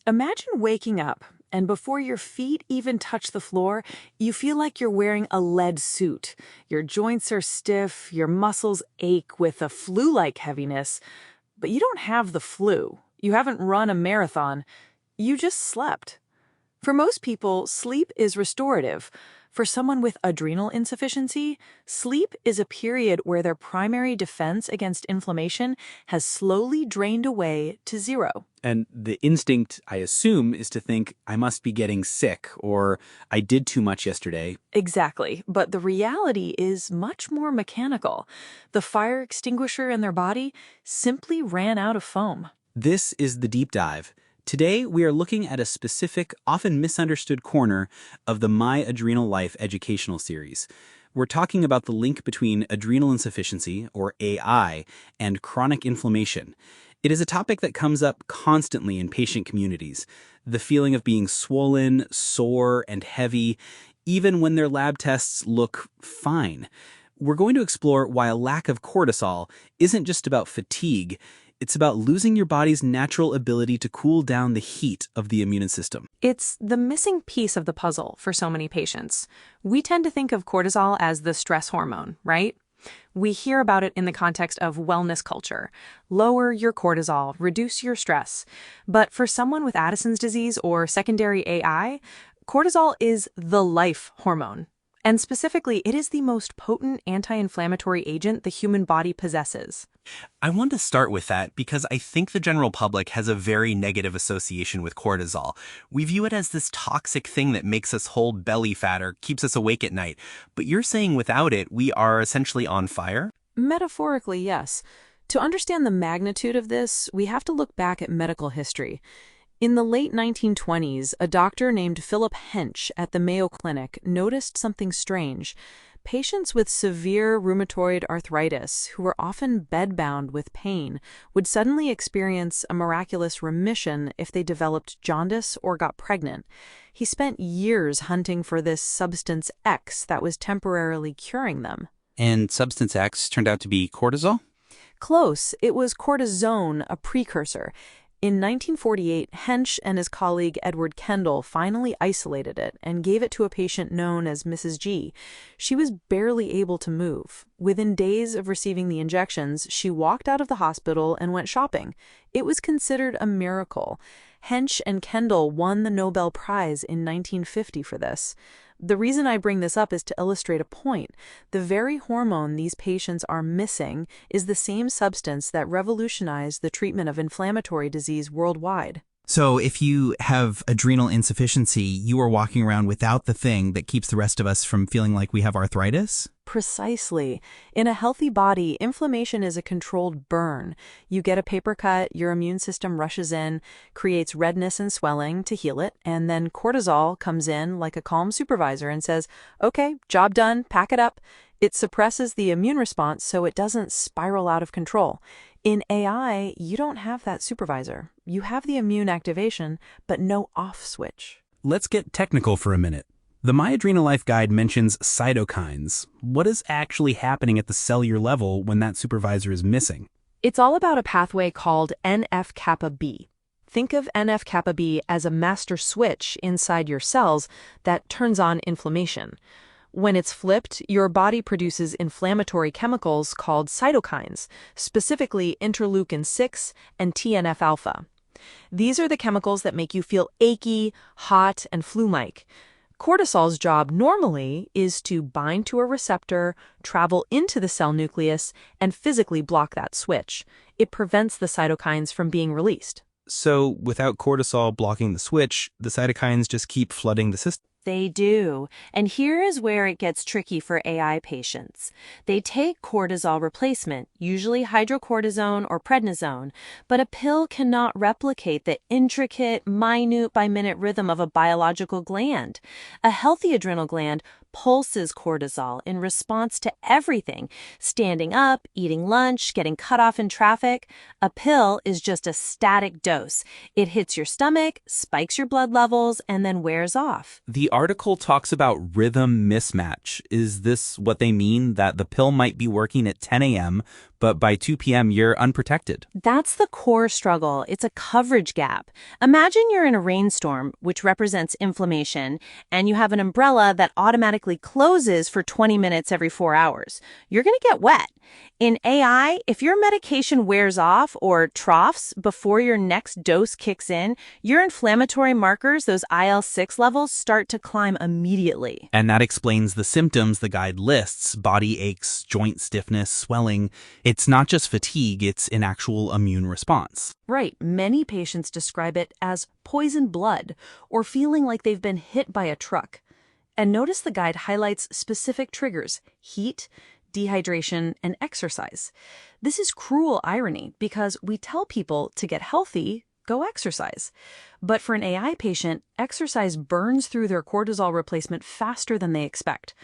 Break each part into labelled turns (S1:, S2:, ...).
S1: Imagine waking up, and before your feet even touch the floor, you feel like you're wearing a lead suit. Your joints are stiff, your muscles ache with a flu-like heaviness, but you don't have the flu. You haven't run a marathon. You just slept. For most people, sleep is restorative. For someone with adrenal insufficiency, sleep is a period where their primary defense against inflammation has slowly drained away to zero.
S2: And the instinct, I assume, is to think, I must be getting sick, or I did too much yesterday.
S1: Exactly, but the reality is much more mechanical. The fire extinguisher in their body simply ran out of foam.
S2: This is the deep dive. Today, we are looking at a specific, often misunderstood corner of the My Adrenal Life educational series. We're talking about the link between adrenal insufficiency, or AI, and chronic inflammation. It is a topic that comes up constantly in patient communities. The feeling of being swollen, sore, and heavy, even when their lab tests look fine. We're going to explore why a lack of cortisol isn't just about fatigue. It's about losing your body's natural ability to cool down the heat of the immune system.
S3: It's the missing piece of the puzzle for so many patients. We tend to think of cortisol as the stress hormone, right? We hear about it in the context of wellness culture. Lower your cortisol, reduce your stress. But for someone with Addison's disease or secondary AI, cortisol is the life hormone. And specifically, it is the most potent anti-inflammatory agent the human body possesses.
S4: I want to start with that because I think the general public has a very negative association with cortisol. We view it as this toxic thing that makes us hold belly fat or keeps us awake at night. But you're saying without it, we are essentially on fire?
S1: Metaphorically, yes. To understand the magnitude of this, we have to look back at medical history. In the late 1920s, a doctor named Philip Hench at the Mayo Clinic noticed something strange. Patients with severe rheumatoid arthritis, who were often bedbound with pain, would suddenly experience a miraculous remission if they developed jaundice or got pregnant. He spent years hunting for this substance X that was temporarily curing them.
S2: And substance X turned out to be cortisol?
S1: Close. It was cortisone, a precursor. In 1948, Hench and his colleague Edward Kendall finally isolated it and gave it to a patient known as Mrs. G. She was barely able to move. Within days of receiving the injections, she walked out of the hospital and went shopping. It was considered a miracle. Hench and Kendall won the Nobel Prize in 1950 for this. The reason I bring this up is to illustrate a point. The very hormone these patients are missing is the same substance that revolutionized the treatment of inflammatory disease worldwide.
S4: So if you have adrenal insufficiency, you are walking around without the thing that keeps the rest of us from feeling like we have arthritis?
S1: Precisely. In a healthy body, inflammation is a controlled burn. You get a paper cut, your immune system rushes in, creates redness and swelling to heal it, and then cortisol comes in like a calm supervisor and says, okay, job done, pack it up. It suppresses the immune response so it doesn't spiral out of control. In AI, you don't have that supervisor. You have the immune activation, but no off switch.
S2: Let's get technical for a minute. The My Adrenal Life guide mentions cytokines. What is actually happening at the cellular level when that supervisor is missing?
S3: It's all about a pathway called NF-kappa B. Think of NF-kappa B as a master switch inside your cells that turns on inflammation. When it's flipped, your body produces inflammatory chemicals called cytokines, specifically interleukin-6 and TNF-alpha. These are the chemicals that make you feel achy, hot, and flu-like. Cortisol's job normally is to bind to a receptor, travel into the cell nucleus, and physically block that switch. It prevents the cytokines from being released.
S4: So without cortisol blocking the switch, the cytokines just keep flooding the system?
S5: They do. And here is where it gets tricky for AI patients. They take cortisol replacement, usually hydrocortisone or prednisone, but a pill cannot replicate the intricate, minute-by-minute rhythm of a biological gland. A healthy adrenal gland pulses cortisol in response to everything, standing up, eating lunch, getting cut off in traffic. A pill is just a static dose. It hits your stomach, spikes your blood levels, and then wears off.
S4: The article talks about rhythm mismatch. Is this what they mean, that the pill might be working at 10 a.m.,
S2: but by 2 p.m. you're unprotected.
S5: That's the core struggle. It's a coverage gap. Imagine you're in a rainstorm, which represents inflammation, and you have an umbrella that automatically closes for 20 minutes every 4 hours. You're going to get wet. In AI, if your medication wears off or troughs before your next dose kicks in, your inflammatory markers, those IL-6 levels, start to climb immediately.
S2: And that explains the symptoms the guide lists: body aches, joint stiffness, swelling. It's not just fatigue, it's an actual immune response.
S3: Right. Many patients describe it as poison blood or feeling like they've been hit by a truck. And notice the guide highlights specific triggers: heat, dehydration, and exercise. This is cruel irony because we tell people to get healthy, go exercise. But for an AI patient, exercise burns through their cortisol replacement faster than they expect.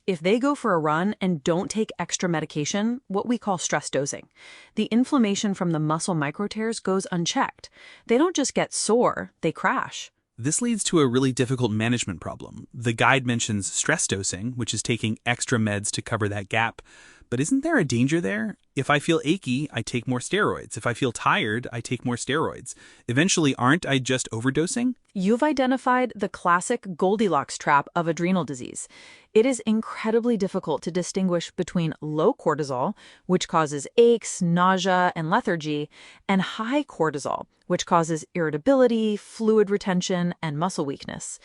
S3: If they go for a run and don't take extra medication, what we call stress dosing, the inflammation from the muscle microtears goes unchecked. They don't just get sore, they crash.
S2: This leads to a really difficult management problem. The guide mentions stress dosing, which is taking extra meds to cover that gap. But isn't there a danger there? If I feel achy, I take more steroids. If I feel tired, I take more steroids. Eventually, aren't I just overdosing?
S3: You've identified the classic Goldilocks trap of adrenal disease. It is incredibly difficult to distinguish between low cortisol, which causes aches, nausea, and lethargy, and high cortisol, which causes irritability, fluid retention, and muscle weakness.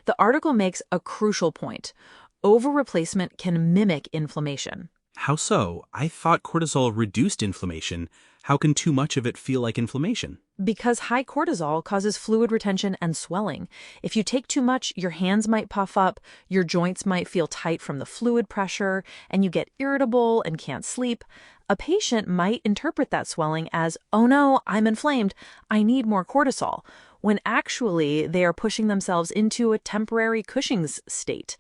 S3: The article makes a crucial point. Over-replacement can mimic inflammation.
S2: How so? I thought cortisol reduced inflammation. How can too much of it feel like inflammation?
S3: Because high cortisol causes fluid retention and swelling. If you take too much, your hands might puff up, your joints might feel tight from the fluid pressure, and you get irritable and can't sleep. A patient might interpret that swelling as, "Oh no, I'm inflamed, I need more cortisol," when actually they are pushing themselves into a temporary Cushing's state.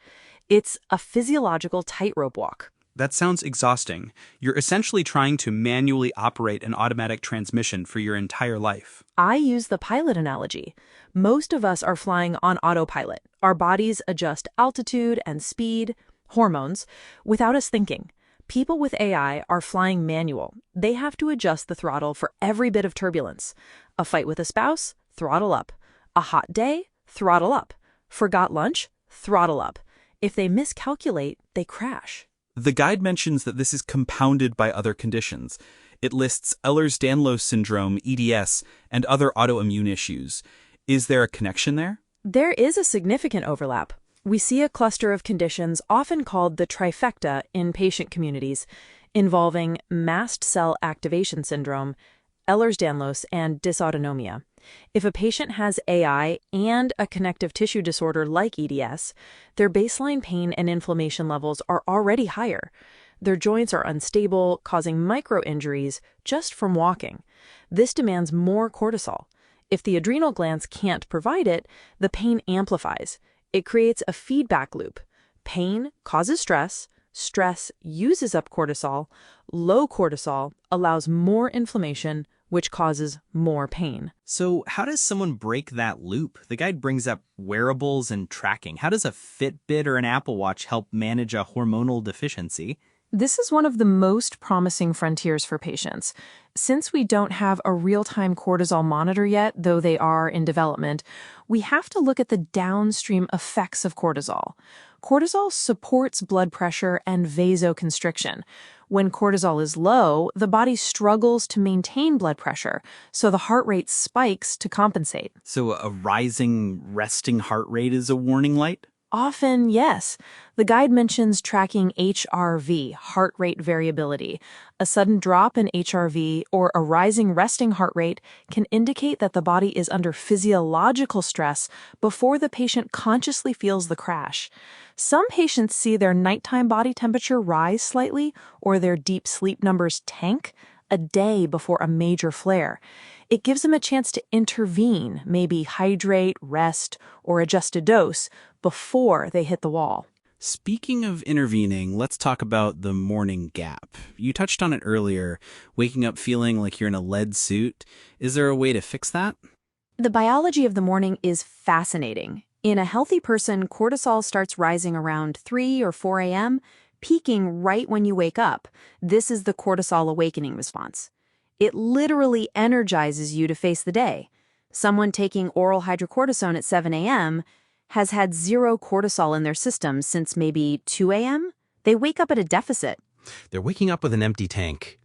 S3: It's a physiological tightrope walk.
S2: That sounds exhausting. You're essentially trying to manually operate an automatic transmission for your entire life.
S3: I use the pilot analogy. Most of us are flying on autopilot. Our bodies adjust altitude and speed, hormones, without us thinking. People with AI are flying manual. They have to adjust the throttle for every bit of turbulence. A fight with a spouse? Throttle up. A hot day? Throttle up. Forgot lunch? Throttle up. If they miscalculate, they crash.
S2: The guide mentions that this is compounded by other conditions. It lists Ehlers-Danlos syndrome, EDS, and other autoimmune issues. Is there a connection there?
S3: There is a significant overlap. We see a cluster of conditions often called the trifecta in patient communities, involving mast cell activation syndrome, Ehlers-Danlos, and dysautonomia. If a patient has AI and a connective tissue disorder like EDS, their baseline pain and inflammation levels are already higher. Their joints are unstable, causing micro-injuries just from walking. This demands more cortisol. If the adrenal glands can't provide it, the pain amplifies. It creates a feedback loop. Pain causes stress, stress uses up cortisol, low cortisol allows more inflammation, which causes more pain.
S4: So how does someone break that loop? The guide brings up wearables and tracking. How does a Fitbit or an Apple Watch help manage a hormonal deficiency?
S3: This is one of the most promising frontiers for patients. Since we don't have a real-time cortisol monitor yet, though they are in development, we have to look at the downstream effects of cortisol. Cortisol supports blood pressure and vasoconstriction. When cortisol is low, the body struggles to maintain blood pressure, so the heart rate spikes to compensate.
S2: So a rising resting heart rate is a warning light?
S3: Often, yes. The guide mentions tracking HRV, heart rate variability. A sudden drop in HRV or a rising resting heart rate can indicate that the body is under physiological stress before the patient consciously feels the crash. Some patients see their nighttime body temperature rise slightly or their deep sleep numbers tank a day before a major flare. It gives them a chance to intervene, maybe hydrate, rest, or adjust a dose before they hit the wall.
S2: Speaking of intervening, let's talk about the morning gap. You touched on it earlier, waking up feeling like you're in a lead suit. Is there a way to fix that?
S3: The biology of the morning is fascinating. In a healthy person, cortisol starts rising around 3 or 4 a.m., peaking right when you wake up. This is the cortisol awakening response. It literally energizes you to face the day. Someone taking oral hydrocortisone at 7 a.m. has had zero cortisol in their system since maybe 2 a.m. They wake up at a deficit.
S4: They're waking up with an empty tank.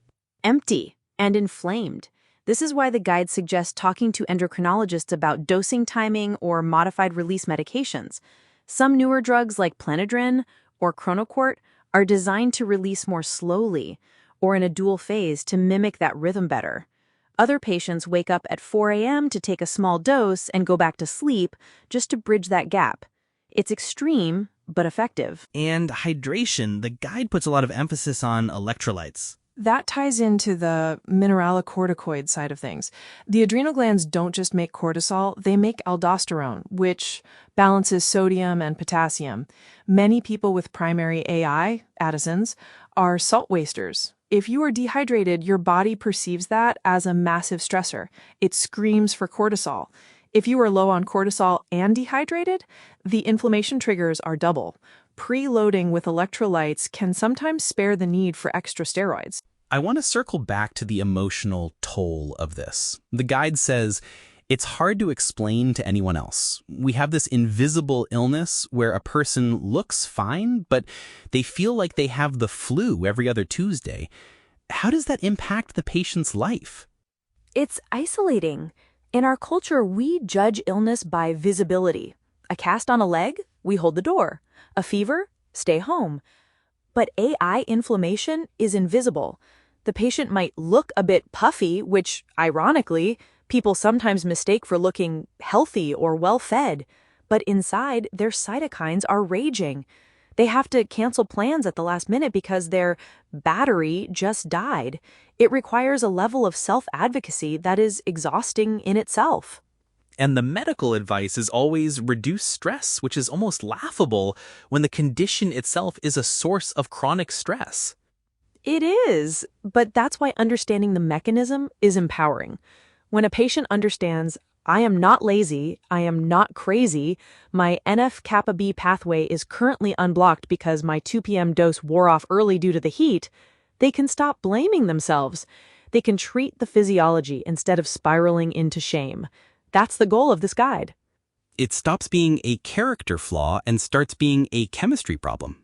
S3: Empty and inflamed. This is why the guide suggests talking to endocrinologists about dosing timing or modified release medications. Some newer drugs like Plenadrin or Chronocort are designed to release more slowly or in a dual phase to mimic that rhythm better. Other patients wake up at 4 a.m. to take a small dose and go back to sleep just to bridge that gap. It's extreme, but effective.
S6: And hydration, the guide puts a lot of emphasis on electrolytes.
S7: That ties into the mineralocorticoid side of things. The adrenal glands don't just make cortisol, they make aldosterone, which balances sodium and potassium. Many people with primary AI, Addison's, are salt wasters. If you are dehydrated, your body perceives that as a massive stressor. It screams for cortisol. If you are low on cortisol and dehydrated, the inflammation triggers are double. Preloading with electrolytes can sometimes spare the need for extra steroids.
S2: I want to circle back to the emotional toll of this. The guide says, it's hard to explain to anyone else. We have this invisible illness where a person looks fine, but they feel like they have the flu every other Tuesday. How does that impact the patient's life?
S3: It's isolating. In our culture, we judge illness by visibility. A cast on a leg? We hold the door. A fever? Stay home. But AI inflammation is invisible. The patient might look a bit puffy, which, ironically, people sometimes mistake for looking healthy or well-fed. But inside, their cytokines are raging. They have to cancel plans at the last minute because their battery just died. It requires a level of self-advocacy that is exhausting in itself.
S2: And the medical advice is always reduce stress, which is almost laughable when the condition itself is a source of chronic stress.
S3: It is, but that's why understanding the mechanism is empowering. When a patient understands, I am not lazy, I am not crazy, my NF-kappa B pathway is currently unblocked because my 2 p.m. dose wore off early due to the heat, they can stop blaming themselves. They can treat the physiology instead of spiraling into shame. That's the goal of this guide.
S2: It stops being a character flaw and starts being a chemistry problem.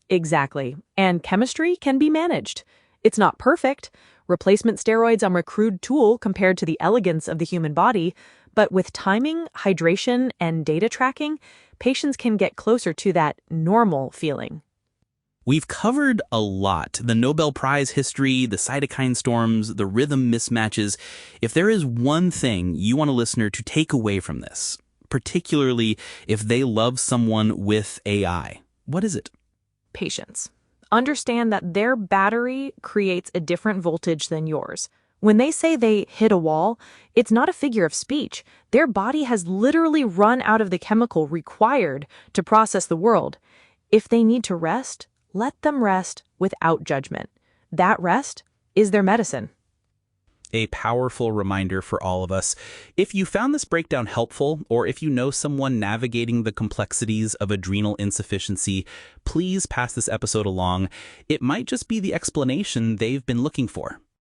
S3: Exactly. And chemistry can be managed. It's not perfect. Replacement steroids are a crude tool compared to the elegance of the human body, but with timing, hydration, and data tracking, patients can get closer to that normal feeling.
S2: We've covered a lot: the Nobel Prize history, the cytokine storms, the rhythm mismatches. If there is one thing you want a listener to take away from this, particularly if they love someone with AI, what is it?
S3: Patience. Understand that their battery creates a different voltage than yours. When they say they hit a wall, it's not a figure of speech. Their body has literally run out of the chemical required to process the world. If they need to rest, let them rest without judgment. That rest is their medicine.
S2: A powerful reminder for all of us. If you found this breakdown helpful, or if you know someone navigating the complexities of adrenal insufficiency, please pass this episode along. It might just be the explanation they've been looking for.